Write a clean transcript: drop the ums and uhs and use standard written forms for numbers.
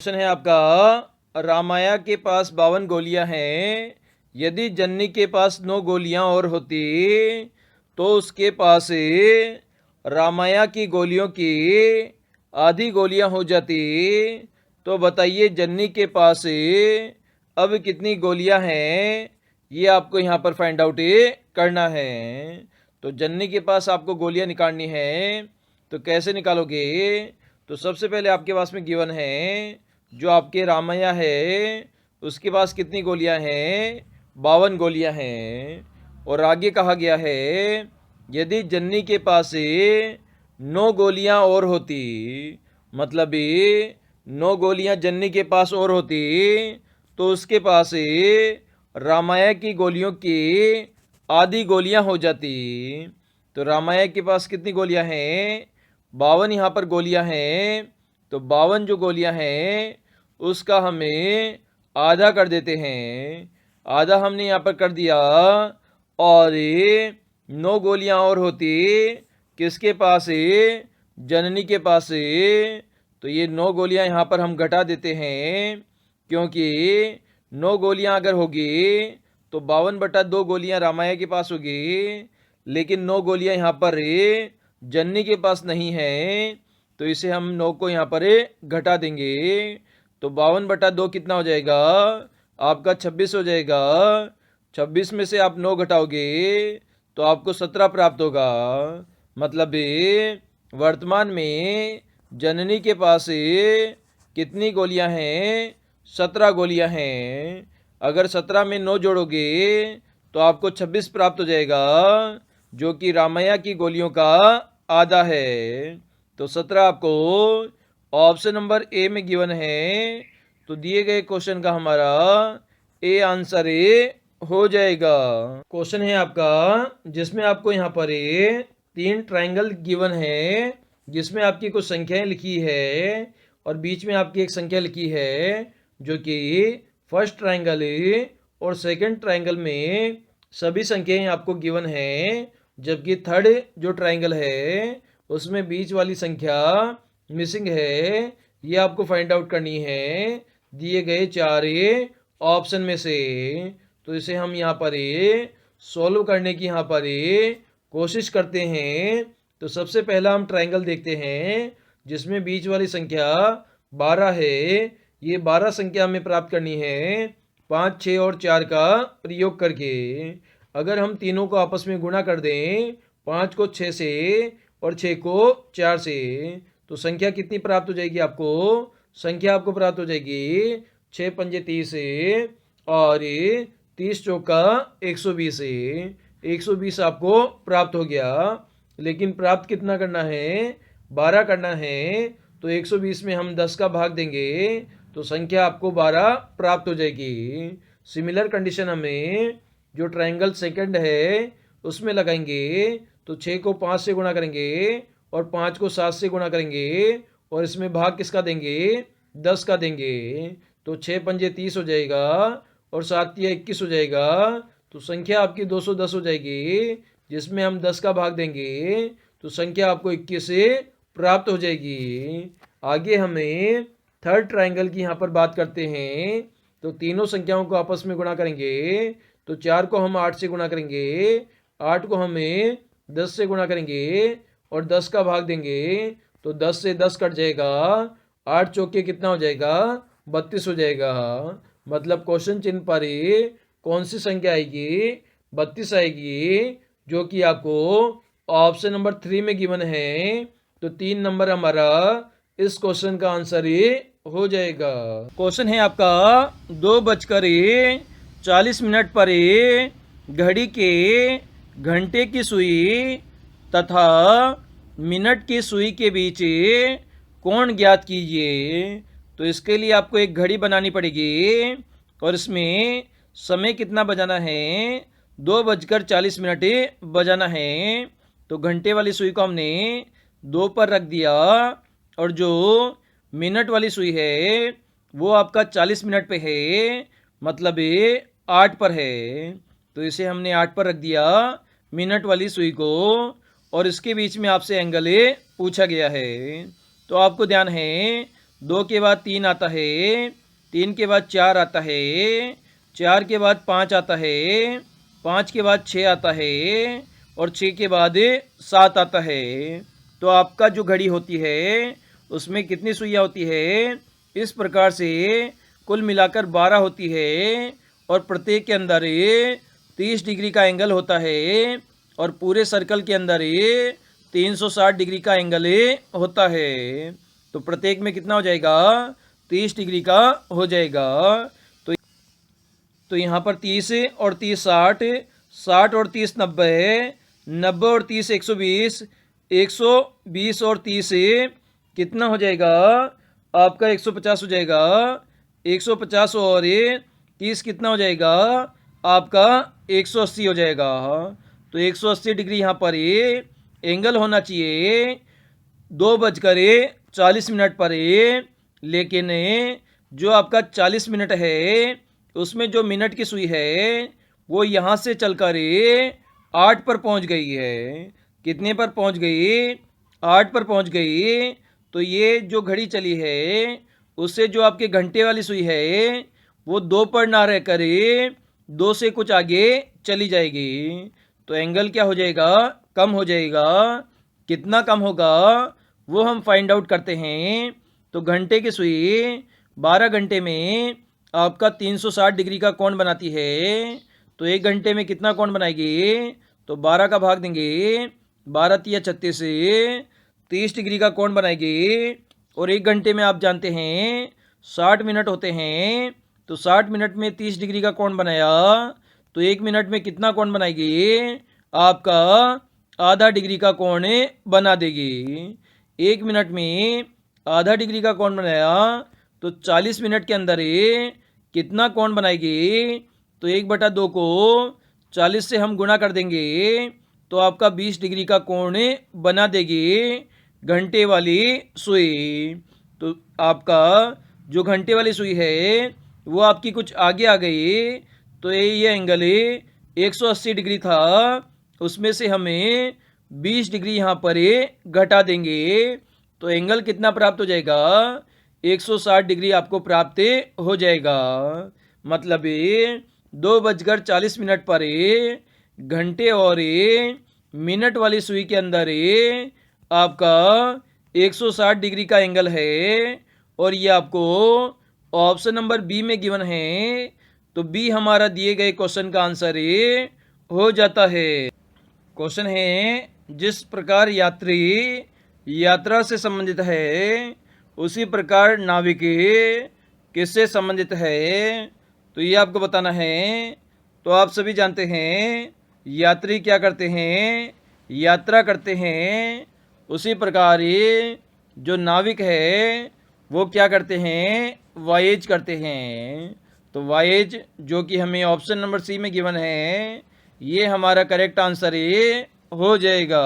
Question है आपका, रामाया के पास 52 गोलियां हैं। यदि जन्नी के पास 9 गोलियां और होती तो उसके पास रामाया की गोलियों की आधी गोलियां हो जाती। तो बताइए जन्नी के पास अब कितनी गोलियां हैं, ये आपको यहाँ पर फाइंड आउट करना है। तो जन्नी के पास आपको गोलियां निकालनी है, तो कैसे निकालोगे? तो सबसे पहले आपके पास में गिवन है, जो आपके रामैया है उसके पास कितनी गोलियां हैं? 52 गोलियां हैं। और आगे कहा गया है, यदि जन्नी के पास 9 गोलियां और होती, मतलब 9 गोलियां जन्नी के पास और होती तो उसके पास रामाया की गोलियों की आधी गोलियां हो जाती। तो रामाया के पास कितनी गोलियां हैं? 52 यहाँ पर गोलियां हैं। तो 52 जो गोलियां हैं उसका हमें आधा कर देते हैं। आधा हमने यहाँ पर कर दिया। और 9 गोलियां और होती किसके पास? जननी के पास। तो ये 9 गोलियां यहाँ पर हम घटा देते हैं, क्योंकि 9 गोलियां अगर होगी तो 52/2 गोलियां रामाया के पास होगी, लेकिन 9 गोलियां यहाँ पर जन्नी के पास नहीं है। तो इसे हम 9 को यहाँ पर घटा देंगे। तो 52/2 कितना हो जाएगा? आपका 26 हो जाएगा। 26 में से आप 9 घटाओगे तो आपको 17 प्राप्त होगा। मतलब वर्तमान में जननी के पास कितनी गोलियां हैं? 17 गोलियां हैं। अगर 17 में 9 जोड़ोगे तो आपको 26 प्राप्त हो जाएगा, जो कि रामैया की गोलियों का आधा है। तो 17 आपको ऑप्शन नंबर ए में गिवन है। तो दिए गए क्वेश्चन का हमारा ए आंसर हो जाएगा। क्वेश्चन है आपका, जिसमें आपको यहाँ पर 3 ट्रायंगल गिवन है, जिसमें आपकी कुछ संख्याएं लिखी है और बीच में आपकी एक संख्या लिखी है, जो कि फर्स्ट ट्रायंगल और सेकंड ट्रायंगल में सभी संख्याएं आपको गिवन है, जबकि थर्ड जो ट्रायंगल है उसमें बीच वाली संख्या मिसिंग है। ये आपको फाइंड आउट करनी है दिए गए 4 ऑप्शन में से। तो इसे हम यहाँ पर सॉल्व करने की यहाँ पर कोशिश करते हैं। तो सबसे पहला हम ट्रायंगल देखते हैं, जिसमें बीच वाली संख्या 12 है। ये 12 संख्या हमें प्राप्त करनी है 5, 6 और 4 का प्रयोग करके। अगर हम तीनों को आपस में गुणा कर दें, 5 को 6 से और 6 को 4 से, तो संख्या कितनी प्राप्त हो जाएगी आपको? संख्या आपको प्राप्त हो जाएगी 6 पंजे 30 और 30 चौका 120 120 आपको प्राप्त हो गया। लेकिन प्राप्त कितना करना है? 12 करना है। तो 120 में हम 10 का भाग देंगे तो संख्या आपको 12 प्राप्त हो जाएगी। सिमिलर कंडीशन हमें जो ट्रायंगल सेकंड है उसमें लगाएंगे। तो 6 को 5 से गुणा करेंगे और 5 को 7 से गुणा करेंगे, और इसमें भाग किसका देंगे? 10 का देंगे। तो 6 पंजे 30 हो जाएगा और 7 तिया 21 हो जाएगा। तो संख्या आपकी 210 हो जाएगी, जिसमें हम 10 का भाग देंगे तो संख्या आपको 21 से प्राप्त हो जाएगी। आगे हमें थर्ड ट्रायंगल की यहाँ पर बात करते हैं। तो तीनों संख्याओं को आपस में गुणा करेंगे। तो 4 को हम 8 से गुणा करेंगे, 8 को हमें 10 से गुणा करेंगे और 10 का भाग देंगे तो 10 से 10 कट जाएगा। 8 चौके कितना हो जाएगा? 32 हो जाएगा। मतलब क्वेश्चन चिन्ह पर कौन सी संख्या आएगी? 32 आएगी, जो कि आपको ऑप्शन नंबर 3 में गिवन है। तो 3 नंबर हमारा इस क्वेश्चन का आंसर हो जाएगा। क्वेश्चन है आपका, 2:40 पर घड़ी के घंटे की सुई तथा मिनट की सुई के बीच कोण ज्ञात कीजिए। तो इसके लिए आपको एक घड़ी बनानी पड़ेगी और इसमें समय कितना बजाना है? 2:40 बजाना है। तो घंटे वाली सुई को हमने 2 पर रख दिया और जो मिनट वाली सुई है वो आपका 40 मिनट पे है, मतलब 8 पर है। तो इसे हमने 8 पर रख दिया मिनट वाली सुई को, और इसके बीच में आपसे एंगल पूछा गया है। तो आपको ध्यान है 2 के बाद 3 आता है, 3 के बाद 4 आता है, 4 के बाद 5 आता है, 5 के बाद 6 आता है और 6 के बाद 7 आता है। तो आपका जो घड़ी होती है उसमें कितनी सुइयाँ होती है? इस प्रकार से कुल मिलाकर 12 होती है और प्रत्येक के अंदर 30 डिग्री का एंगल होता है और पूरे सर्कल के अंदर 360 डिग्री का एंगल होता है। तो प्रत्येक में कितना हो जाएगा? 30 डिग्री का हो जाएगा। तो यहाँ पर 30 और 30 60, 60 और 30 90, 90 और 30 120, 120 और 30 कितना हो जाएगा? आपका 150 हो जाएगा। 150 और 30 कितना हो जाएगा? आपका 180 हो जाएगा। तो 180 डिग्री यहाँ पर एंगल होना चाहिए 2:40 पर। लेकिन जो आपका 40 मिनट है उसमें जो मिनट की सुई है वो यहाँ से चलकर 8 पर पहुँच गई है। कितने पर पहुँच गई? 8 पर पहुँच गई। तो ये जो घड़ी चली है उससे जो आपके घंटे वाली सुई है वो 2 पर ना रह कर 2 से कुछ आगे चली जाएगी। तो एंगल क्या हो जाएगा? कम हो जाएगा। कितना कम होगा वो हम फाइंड आउट करते हैं। तो घंटे की सुई 12 घंटे में आपका 360 डिग्री का कोण बनाती है। तो 1 घंटे में कितना कोण बनाएगी? तो 12 का भाग देंगे, 12 तिया 36, 30 डिग्री का कोण बनाएगी। और 1 घंटे में आप जानते हैं 60 मिनट होते हैं। तो 60 मिनट में 30 डिग्री का कोण बनाया तो 1 मिनट में कितना कोण बनाएगी? आपका आधा डिग्री का कोण बना देगी। 1 मिनट में आधा डिग्री का कोण बनाया तो 40 मिनट के अंदर कितना कोण बनाएगी? तो 1/2 को 40 से हम गुणा कर देंगे तो आपका 20 डिग्री का कोण बना देगी घंटे वाली सुई। तो आपका जो घंटे वाली सुई है वो आपकी कुछ आगे आ गई। तो ये एंगल 180 डिग्री था, उसमें से हमें 20 डिग्री यहाँ पर घटा देंगे। तो एंगल कितना प्राप्त हो जाएगा? 160 डिग्री आपको प्राप्त हो जाएगा। मतलब 2:40 पर घंटे और मिनट वाली सुई के अंदर आपका 160 डिग्री का एंगल है और ये आपको ऑप्शन नंबर बी में गिवन है। तो बी हमारा दिए गए क्वेश्चन का आंसर हो जाता है। क्वेश्चन है, जिस प्रकार यात्री यात्रा से संबंधित है उसी प्रकार नाविक किससे संबंधित है? तो ये आपको बताना है। तो आप सभी जानते हैं यात्री क्या करते हैं? यात्रा करते हैं। उसी प्रकार जो नाविक है वो क्या करते हैं? वॉयेज करते हैं। तो वॉयेज जो कि हमें ऑप्शन नंबर सी में गिवन है ये हमारा करेक्ट आंसर हो जाएगा।